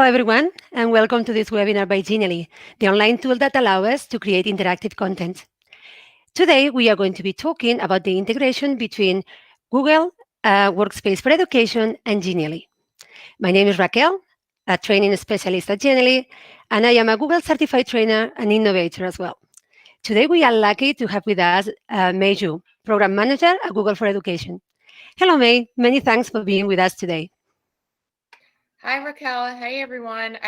everyone, and welcome to this webinar by Genially, the online tool that allows us to create interactive content. Today, we are going to be talking about the integration between Google Workspace for Education and Genially. My name is Raquel, a training specialist at Genially, and I am a Google certified trainer and innovator as well. Today, we are lucky to have with us Mei Zhu, Program Manager at Google for Education. Hello, Mei. Many thanks for being with us today. Hi, Raquel. Hey, everyone.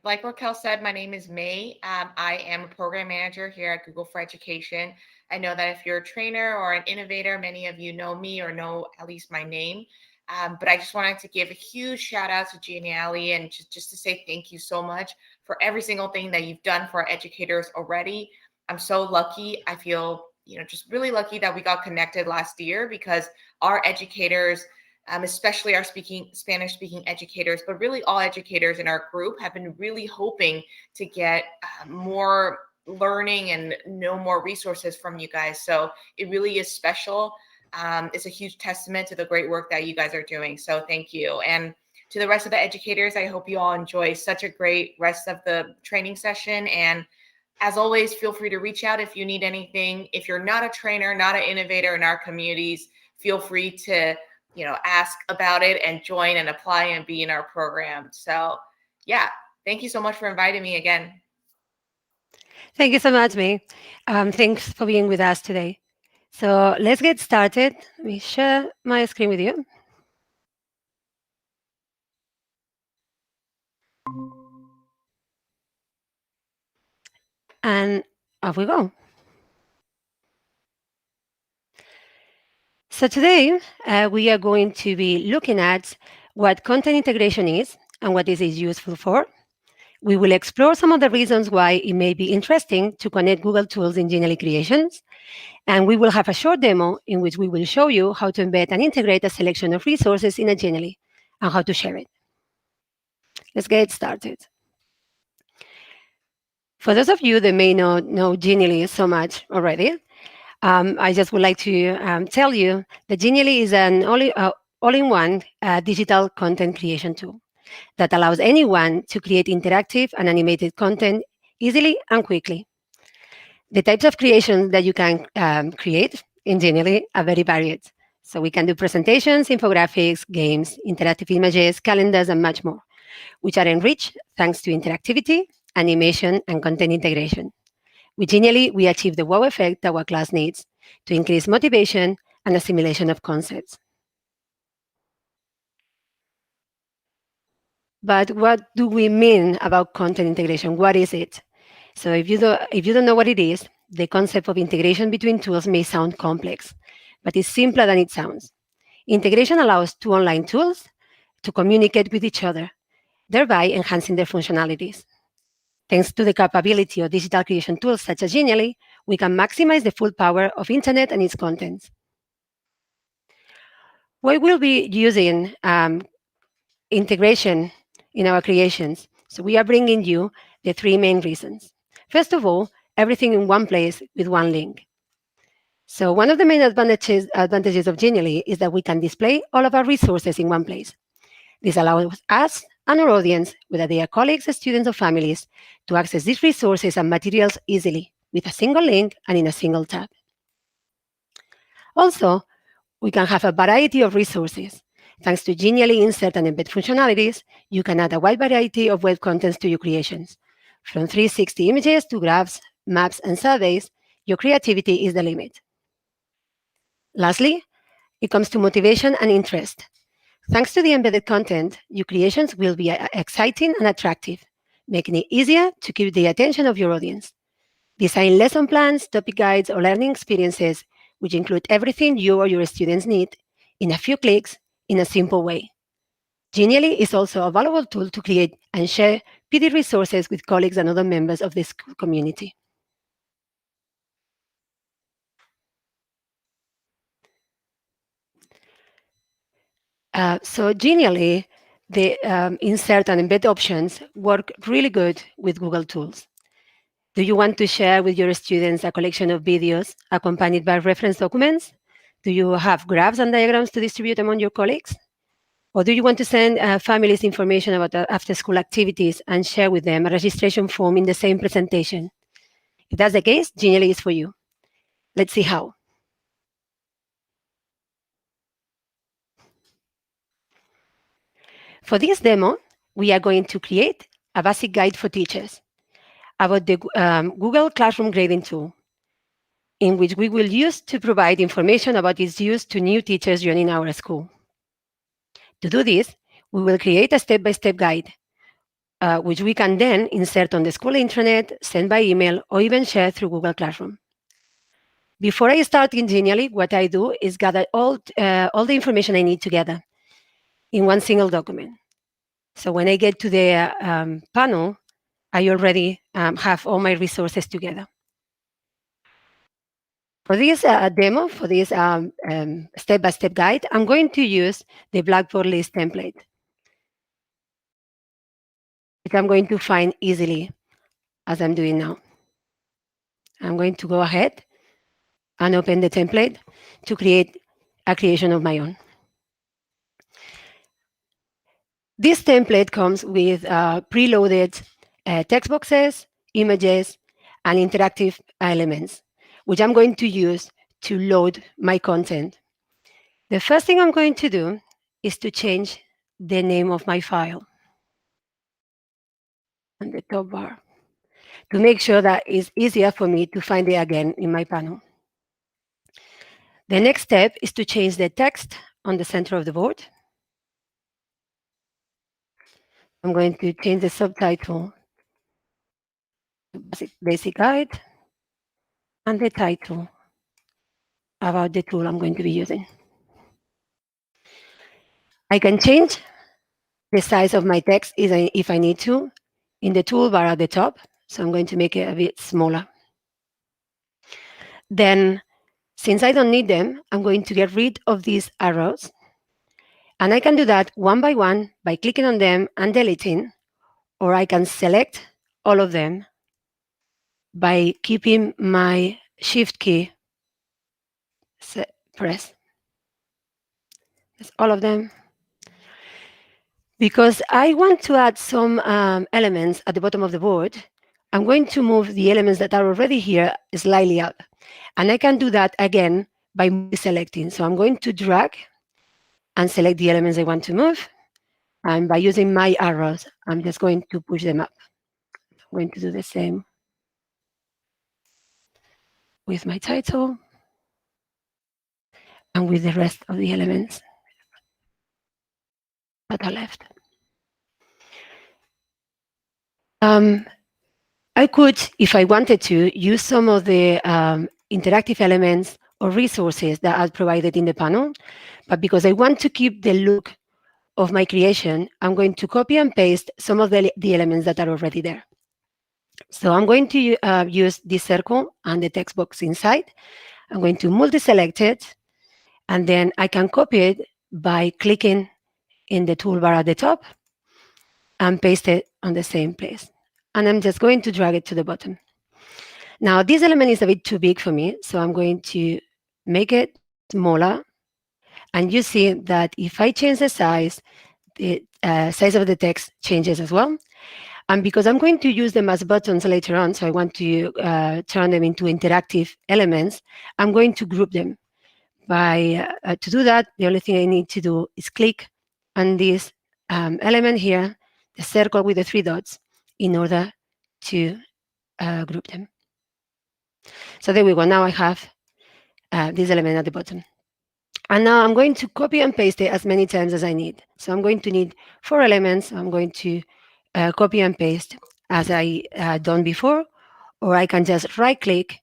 Like Raquel said, my name is May. I am a program manager here at Google for Education. I know that if you're a trainer or an innovator, many of you know me or know at least my name. But I just wanted to give a huge shout out to Genially and just to say thank you so much for every single thing that you've done for our educators already. I'm so lucky. I feel, just really lucky that we got connected last year because our educators, especially our Spanish-speaking educators, but really all educators in our group have been really hoping to get more learning and know more resources from you guys. So it really is special. It's a huge testament to the great work that you guys are doing. So thank you. And to the rest of the educators, I hope you all enjoy such a great rest of the training session. And as always, feel free to reach out if you need anything. If you're not a trainer, not an innovator in our communities, feel free to ask about it and join and apply and be in our program. So yeah, thank you so much for inviting me again. Thank you so much, May. Thanks for being with us today. So let's get started. Let me share my screen with you. And off we go. So today, we are going to be looking at what content integration is and what this is useful for. We will explore some of the reasons why it may be interesting to connect Google tools in Genially Creations. And we will have a short demo in which we will show you how to embed and integrate a selection of resources in a Genially and how to share it. Let's get started. For those of you that may not know Genially so much already, I just would like to tell you that Genially is an all-in-one digital content creation tool that allows anyone to create interactive and animated content easily and quickly. The types of creations that you can create in Genially are very varied. So we can do presentations, infographics, games, interactive images, calendars, and much more, which are enriched thanks to interactivity, animation, and content integration. With Genially, we achieve the wow effect our class needs to increase motivation and assimilation of concepts. But what do we mean about content integration? What is it? So if you don't know what it is, the concept of integration between tools may sound complex, but it's simpler than it sounds. Integration allows two online tools to communicate with each other, thereby enhancing their functionalities. Thanks to the capability of digital creation tools such as Genially, we can maximize the full power of Internet and its contents. We will be using integration in our creations. So we are bringing you the three main reasons. First of all, everything in one place with one link. So one of the main advantages of Genially is that we can display all of our resources in one place. This allows us and our audience, whether they are colleagues, students, or families, to access these resources and materials easily with a single link and in a single tab. Also, we can have a variety of resources. Thanks to Genially insert and embed functionalities, you can add a wide variety of web contents to your creations. From 360 images to graphs, maps, and surveys, your creativity is the limit. Lastly, it comes to motivation and interest. Thanks to the embedded content, your creations will be exciting and attractive, making it easier to keep the attention of your audience. Design lesson plans, topic guides, or learning experiences, which include everything you or your students need, in a few clicks, in a simple way. Genially is also a valuable tool to create and share PD resources with colleagues and other members of the school community. So Genially, the insert and embed options work really good with Google tools. Do you want to share with your students a collection of videos accompanied by reference documents? Do you have graphs and diagrams to distribute among your colleagues? Or do you want to send families information about the after-school activities and share with them a registration form in the same presentation? If that's the case, Genially is for you. Let's see how. For this demo, we are going to create a basic guide for teachers about the Google Classroom grading tool, in which we will use to provide information about its use to new teachers joining our school. To do this, we will create a step-by-step guide, which we can then insert on the school intranet, send by email, or even share through Google Classroom. Before I start in Genially, what I do is gather all the information I need together in one single document. So when I get to the panel, I already have all my resources together. For this demo, for this step-by-step guide, I'm going to use the Blackboard list template, which I'm going to find easily as I'm doing now. I'm going to go ahead and open the template to create a creation of my own. This template comes with preloaded text boxes, images, and interactive elements, which I'm going to use to load my content. The first thing I'm going to do is to change the name of my file on the top bar to make sure that it's easier for me to find it again in my panel. The next step is to change the text on the center of the board. I'm going to change the subtitle to Basic Guide and the title about the tool I'm going to be using. I can change the size of my text if I need to in the toolbar at the top. So I'm going to make it a bit smaller. Then, since I don't need them, I'm going to get rid of these arrows. And I can do that one by one by clicking on them and deleting, or I can select all of them by keeping my Shift key pressed. That's all of them. Because I want to add some elements at the bottom of the board, I'm going to move the elements that are already here slightly up. And I can do that again by selecting. So I'm going to drag and select the elements I want to move. And by using my arrows, I'm just going to push them up. I'm going to do the same with my title and with the rest of the elements that are left. I could, if I wanted to, use some of the interactive elements or resources that are provided in the panel, but because I want to keep the look of my creation, I'm going to copy and paste some of the elements that are already there. So I'm going to use this circle and the text box inside. I'm going to multi-select it, and then I can copy it by clicking in the toolbar at the top and paste it on the same place. And I'm just going to drag it to the bottom. Now, this element is a bit too big for me, so I'm going to make it smaller. And you see that if I change the size of the text changes as well. And because I'm going to use them as buttons later on, so I want to turn them into interactive elements, I'm going to group them. To do that, the only thing I need to do is click on this element here, the circle with the 3 dots, in order to group them. So there we go. Now I have this element at the bottom. And now I'm going to copy and paste it as many times as I need. So I'm going to need 4 elements. I'm going to copy and paste as I done before, or I can just right-click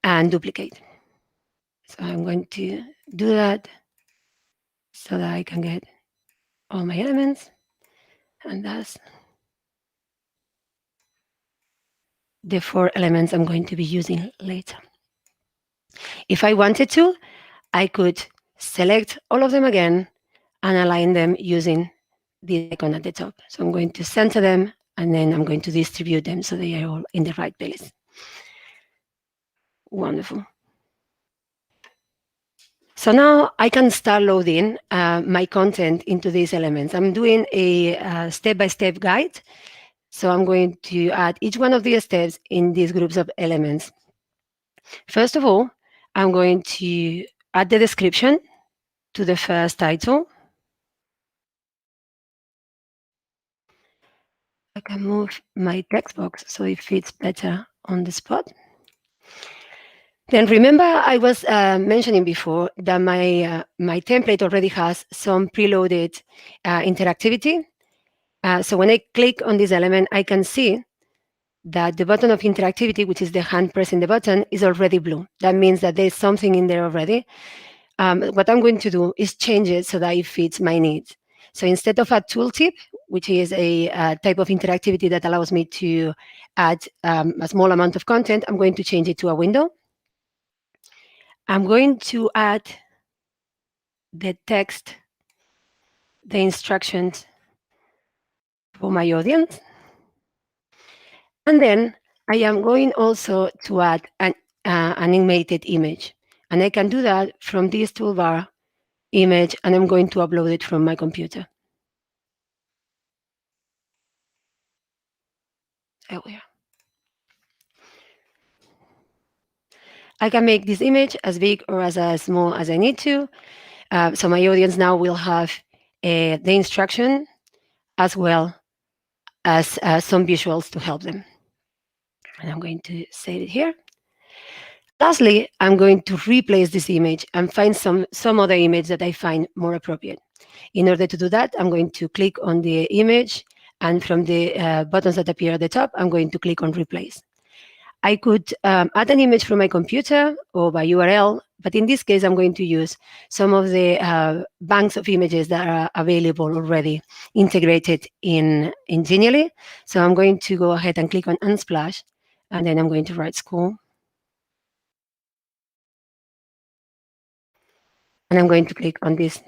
and duplicate. So I'm going to do that so that I can get all my elements, and that's the 4 elements I'm going to be using later. If I wanted to, I could select all of them again and align them using the icon at the top. So I'm going to center them, and then I'm going to distribute them so they are all in the right place. Wonderful. So now I can start loading my content into these elements. I'm doing a step-by-step guide. So I'm going to add each one of these steps in these groups of elements. First of all, I'm going to add the description to the first title. I can move my text box so it fits better on the spot. Then remember I was mentioning before that my template already has some preloaded interactivity. So when I click on this element, I can see that the button of interactivity, which is the hand pressing the button, is already blue. That means that there's something in there already. What I'm going to do is change it so that it fits my needs. So instead of a tooltip, which is a type of interactivity that allows me to add a small amount of content, I'm going to change it to a window. I'm going to add the text, the instructions for my audience. And then I am going also to add an animated image. And I can do that from this toolbar image, and I'm going to upload it from my computer. There we are. I can make this image as big or as small as I need to. So my audience now will have the instruction as well as some visuals to help them. And I'm going to save it here. Lastly, I'm going to replace this image and find some other image that I find more appropriate. In order to do that, I'm going to click on the image, and from the buttons that appear at the top, I'm going to click on Replace. I could add an image from my computer or by URL, but in this case, I'm going to use some of the banks of images that are available already integrated in Genially. So I'm going to go ahead and click on Unsplash, and then I'm going to write school. And I'm going to click on this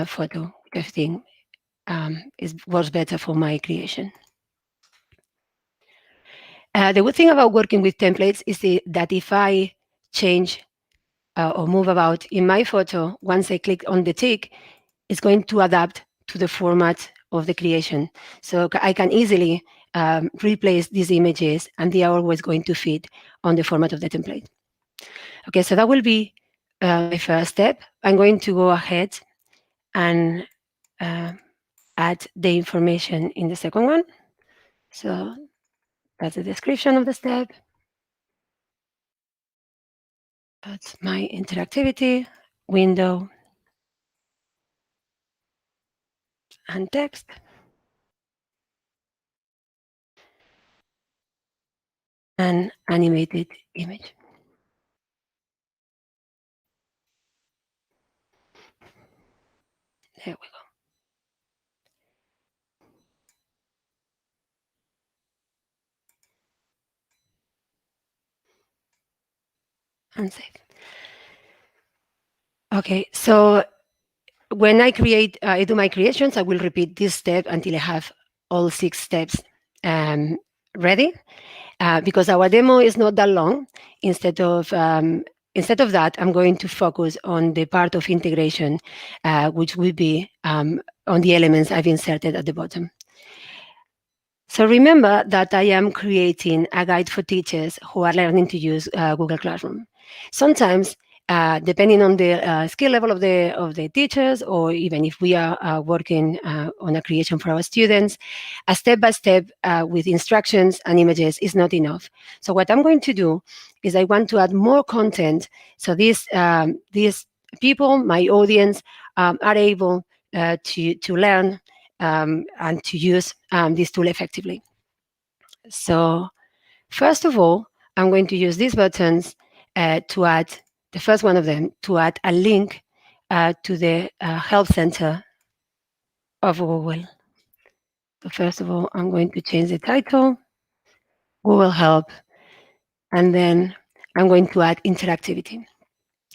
photo, which I think works better for my creation. The good thing about working with templates is that if I change or move about in my photo, once I click on the tick, it's going to adapt to the format of the creation. So I can easily replace these images, and they are always going to fit on the format of the template. Okay, so that will be my first step. I'm going to go ahead and add the information in the second one. So that's the description of the step. That's my interactivity window and text. And animated image. There we go. And save. Okay, so when I do my creations, I will repeat this step until I have all 6 steps ready. Because our demo is not that long, instead of that, I'm going to focus on the part of integration, which will be on the elements I've inserted at the bottom. So remember that I am creating a guide for teachers who are learning to use Google Classroom. Sometimes, depending on the skill level of the teachers, or even if we are working on a creation for our students, a step-by-step with instructions and images is not enough. So what I'm going to do is I want to add more content, so these people, my audience, are able to learn and to use this tool effectively. So first of all, I'm going to use these buttons to add, the first one of them, to add a link to the Help Center of Google. So first of all, I'm going to change the title, Google Help, and then I'm going to add interactivity.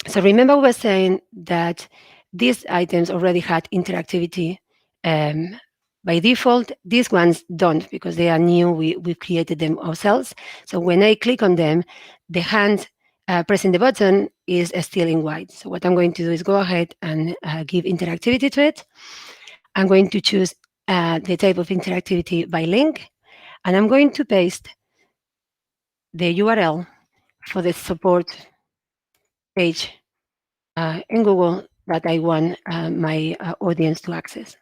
So remember we were saying that these items already had interactivity by default. These ones don't, because they are new. We created them ourselves. So when I click on them, the hand pressing the button is still in white. So what I'm going to do is go ahead and give interactivity to it. I'm going to choose the type of interactivity by link, and I'm going to paste the URL for the support page in Google that I want my audience to access.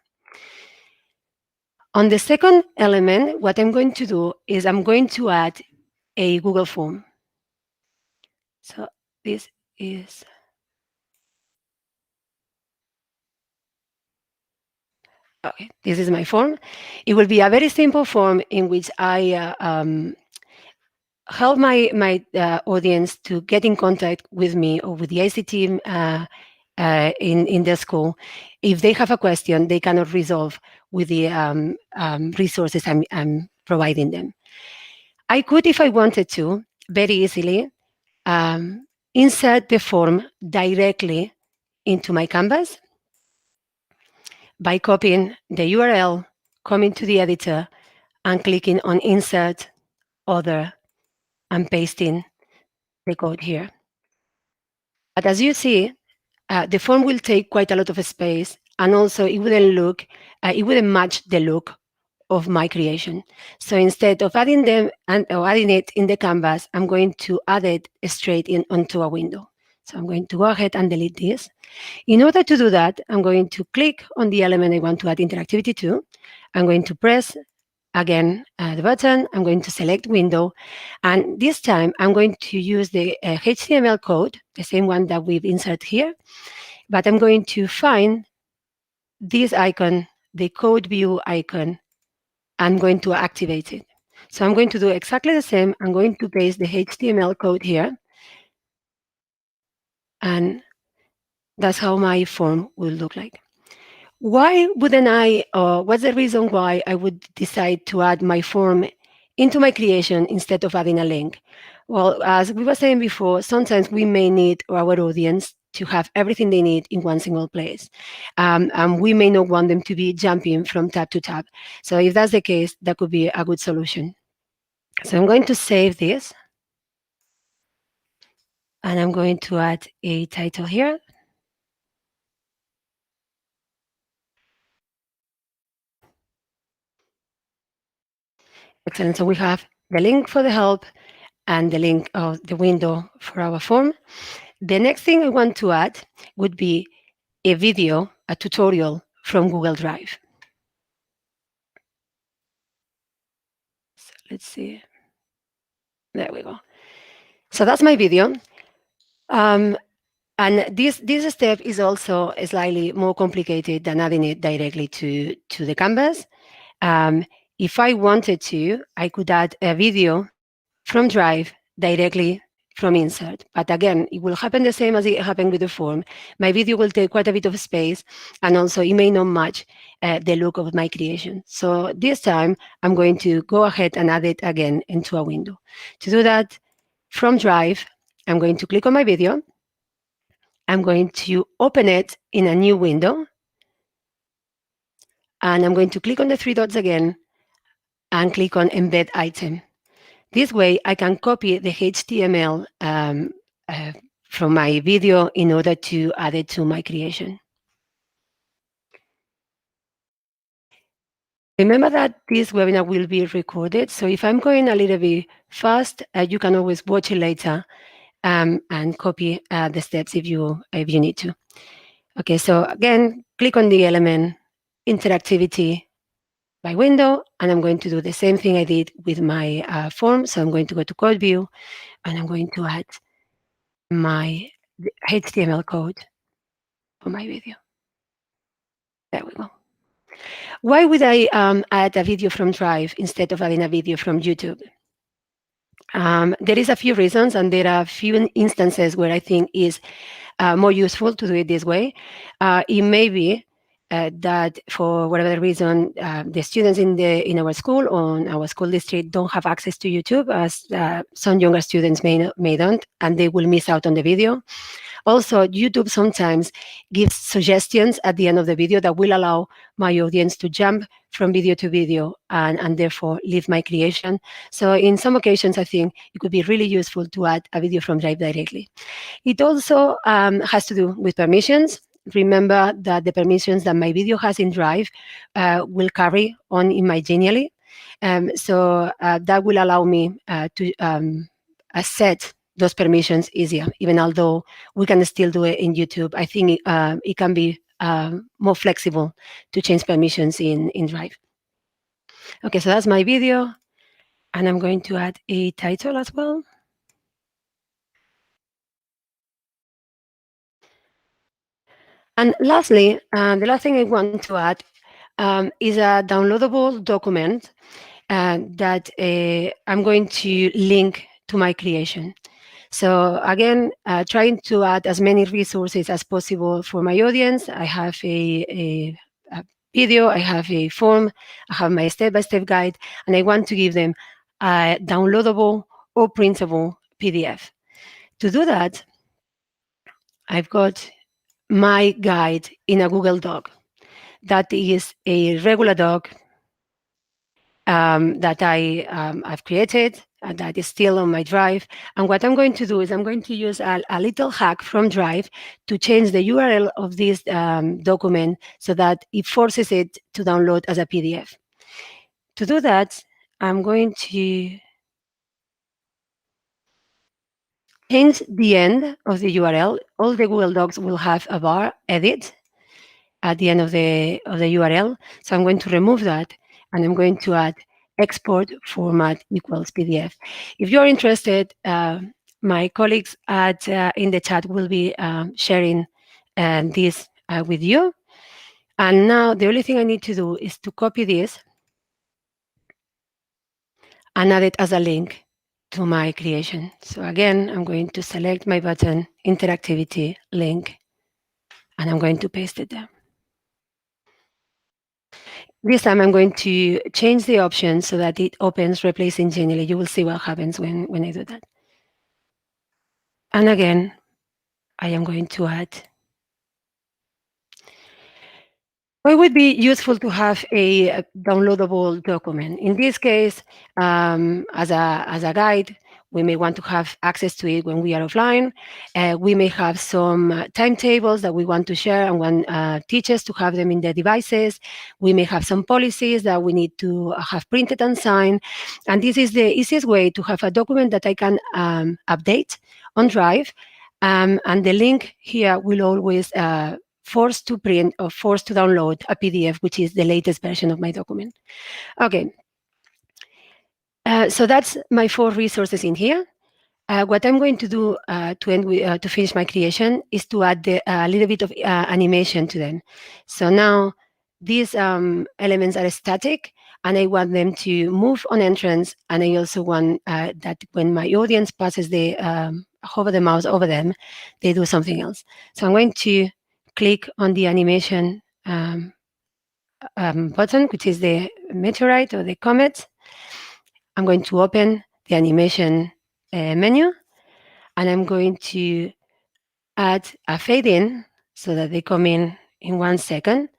On the second element, what I'm going to do is I'm going to add a Google form. So this is, okay, this is my form. It will be a very simple form in which I help my audience to get in contact with me or with the IC team in the school. If they have a question they cannot resolve with the resources I'm providing them. I could, if I wanted to, very easily insert the form directly into my Canvas by copying the URL, coming to the editor, and clicking on Insert, Other, and pasting the code here. But as you see, the form will take quite a lot of space, and also it wouldn't match the look of my creation. So instead of adding them or adding it in the canvas, I'm going to add it straight in onto a window. So I'm going to go ahead and delete this. In order to do that, I'm going to click on the element I want to add interactivity to. I'm going to press again the button. I'm going to select window, and this time I'm going to use the HTML code, the same one that we've inserted here, but I'm going to find this icon, the code view icon. I'm going to activate it. So I'm going to do exactly the same. I'm going to paste the HTML code here, and that's how my form will look like. Why wouldn't I, or what's the reason why I would decide to add my form into my creation instead of adding a link? Well, as we were saying before, sometimes we may need our audience to have everything they need in one single place. And we may not want them to be jumping from tab to tab. So if that's the case, that could be a good solution. So I'm going to save this. And I'm going to add a title here. Excellent. So we have the link for the help and the link of the window for our form. The next thing I want to add would be a video, a tutorial from Google Drive. So let's see. There we go. So that's my video. And this step is also slightly more complicated than adding it directly to the canvas. If I wanted to, I could add a video from Drive directly from Insert. But again, it will happen the same as it happened with the form. My video will take quite a bit of space, and also it may not match the look of my creation. So this time, I'm going to go ahead and add it again into a window. To do that, from Drive, I'm going to click on my video. I'm going to open it in a new window. And I'm going to click on the three dots again and click on Embed Item. This way, I can copy the HTML from my video in order to add it to my creation. Remember that this webinar will be recorded, so if I'm going a little bit fast, you can always watch it later and copy the steps if you need to. Okay, so again, click on the element interactivity by window, and I'm going to do the same thing I did with my form. So I'm going to go to code view, and I'm going to add my HTML code for my video. There we go. Why would I add a video from Drive instead of adding a video from YouTube? There is a few reasons, and there are a few instances where I think is more useful to do it this way. It may be that for whatever reason, the students in our school or in our school district don't have access to YouTube, as some younger students may don't, and they will miss out on the video. Also, YouTube sometimes gives suggestions at the end of the video that will allow my audience to jump from video to video and therefore leave my creation. So in some occasions, I think it could be really useful to add a video from Drive directly. It also has to do with permissions. Remember that the permissions that my video has in Drive will carry on in my Genially. So that will allow me to set those permissions easier, even although we can still do it in YouTube. I think it can be more flexible to change permissions in Drive. Okay, so that's my video. And I'm going to add a title as well. And lastly, the last thing I want to add is a downloadable document that I'm going to link to my creation. So again, trying to add as many resources as possible for my audience. I have a video, I have a form, I have my step-by-step guide, and I want to give them a downloadable or printable PDF. To do that, I've got my guide in a Google Doc. That is a regular doc that I've created that is still on my Drive. And what I'm going to do is I'm going to use a little hack from Drive to change the URL of this document so that it forces it to download as a PDF. To do that, I'm going to change the end of the URL. All the Google Docs will have a bar edit at the end of the URL. So I'm going to remove that and I'm going to add export format equals PDF. If you're interested, my colleagues in the chat will be sharing this with you. And now the only thing I need to do is to copy this and add it as a link to my creation. So again, I'm going to select my button, interactivity link, and I'm going to paste it there. This time I'm going to change the option so that it opens replacing Genially. You will see what happens when I do that. And again, I am going to add. Well, it would be useful to have a downloadable document. In this case, as a guide, we may want to have access to it when we are offline. We may have some timetables that we want to share and want teachers to have them in their devices. We may have some policies that we need to have printed and signed. And this is the easiest way to have a document that I can update on Drive. And the link here will always forced to print or forced to download a PDF, which is the latest version of my document. Okay, so that's my 4 resources in here. What I'm going to do to finish my creation is to add a little bit of animation to them. So now these elements are static and I want them to move on entrance, and I also want that when my audience passes hover the mouse over them, they do something else. So I'm going to click on the animation button, which is the meteorite or the comet. I'm going to open the animation menu, and I'm going to add a fade in so that they come in 1 second.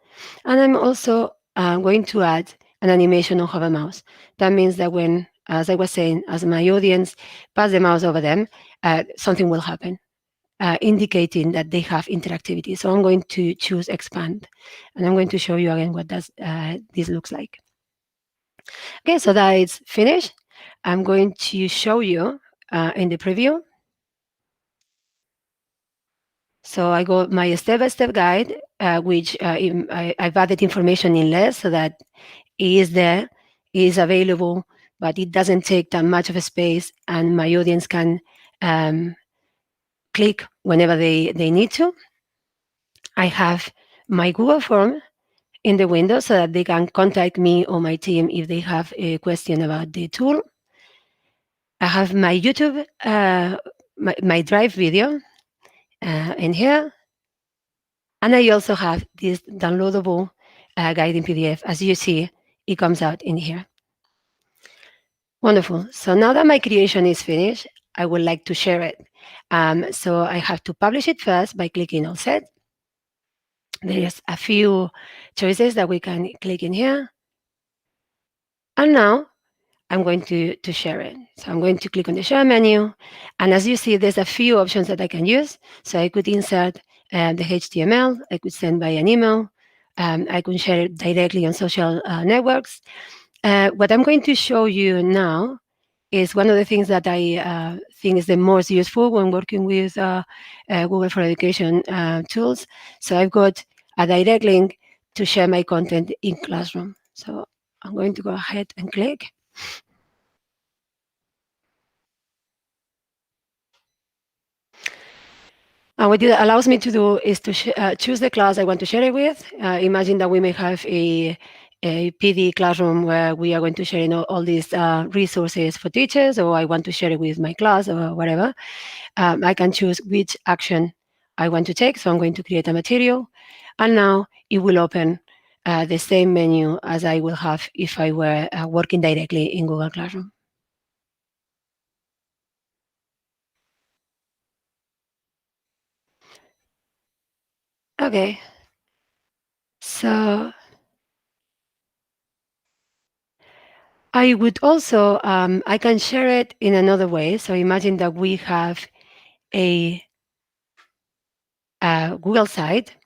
And I'm also going to add an animation on hover mouse. That means that when, as I was saying, as my audience pass the mouse over them, something will happen. Indicating that they have interactivity. So I'm going to choose expand, and I'm going to show you again what this looks like. Okay, so that is finished. I'm going to show you in the preview. So I got my step-by-step guide, which I've added information in less so that it is there, it is available, but it doesn't take that much of a space, and my audience can click whenever they need to. I have my Google form in the window so that they can contact me or my team if they have a question about the tool. I have my YouTube, my Drive video in here. And I also have this downloadable guide in PDF. As you see, it comes out in here. Wonderful. So now that my creation is finished, I would like to share it. So I have to publish it first by clicking All Set. There's a few choices that we can click in here. And now I'm going to share it. So I'm going to click on the share menu. And as you see, there's a few options that I can use. So I could insert the HTML, I could send by an email, I could share it directly on social networks. What I'm going to show you now is one of the things that I think is the most useful when working with Google for Education tools. So I've got a direct link to share my content in Classroom. So I'm going to go ahead and click. And what it allows me to do is to choose the class I want to share it with. Imagine that we may have a PD classroom where we are going to share all these resources for teachers, or I want to share it with my class or whatever. I can choose which action I want to take. So I'm going to create a material. And now it will open the same menu as I will have if I were working directly in Google Classroom. Okay. So I would also, I can share it in another way. So imagine that we have a Google site,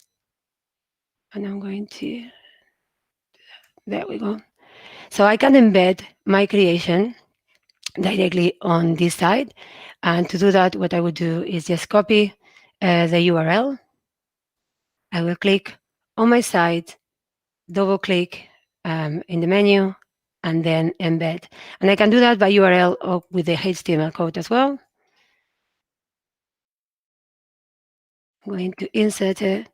and I'm going to, there we go. So I can embed my creation directly on this site. And to do that, what I would do is just copy the URL. I will click on my site, double click in the menu, and then embed. And I can do that by URL or with the HTML code as well. I'm going to insert it.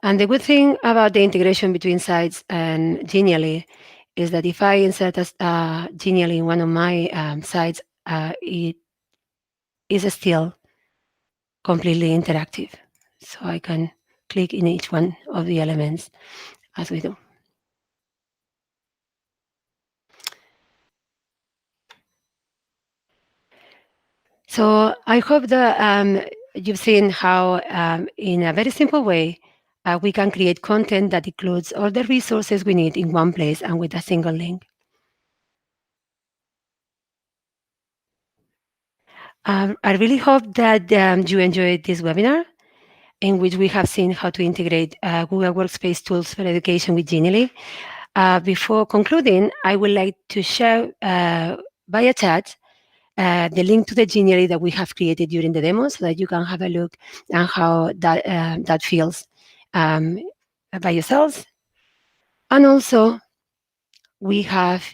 And the good thing about the integration between sites and Genially is that if I insert Genially in one of my sites, it is still completely interactive. So I can click in each one of the elements as we do. So I hope that you've seen how, in a very simple way, we can create content that includes all the resources we need in one place and with a single link. I really hope that you enjoyed this webinar, in which we have seen how to integrate Google Workspace tools for education with Genially. Before concluding, I would like to share via chat the link to the Genially that we have created during the demo, so that you can have a look at how that feels by yourselves. And also, we have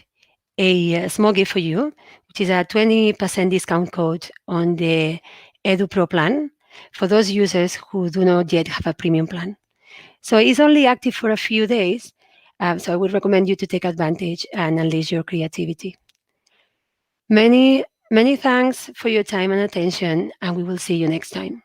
a small gift for you, which is a 20% discount code on the Edu Pro plan for those users who do not yet have a premium plan. So it's only active for a few days. So I would recommend you to take advantage and unleash your creativity. Many thanks for your time and attention, and we will see you next time.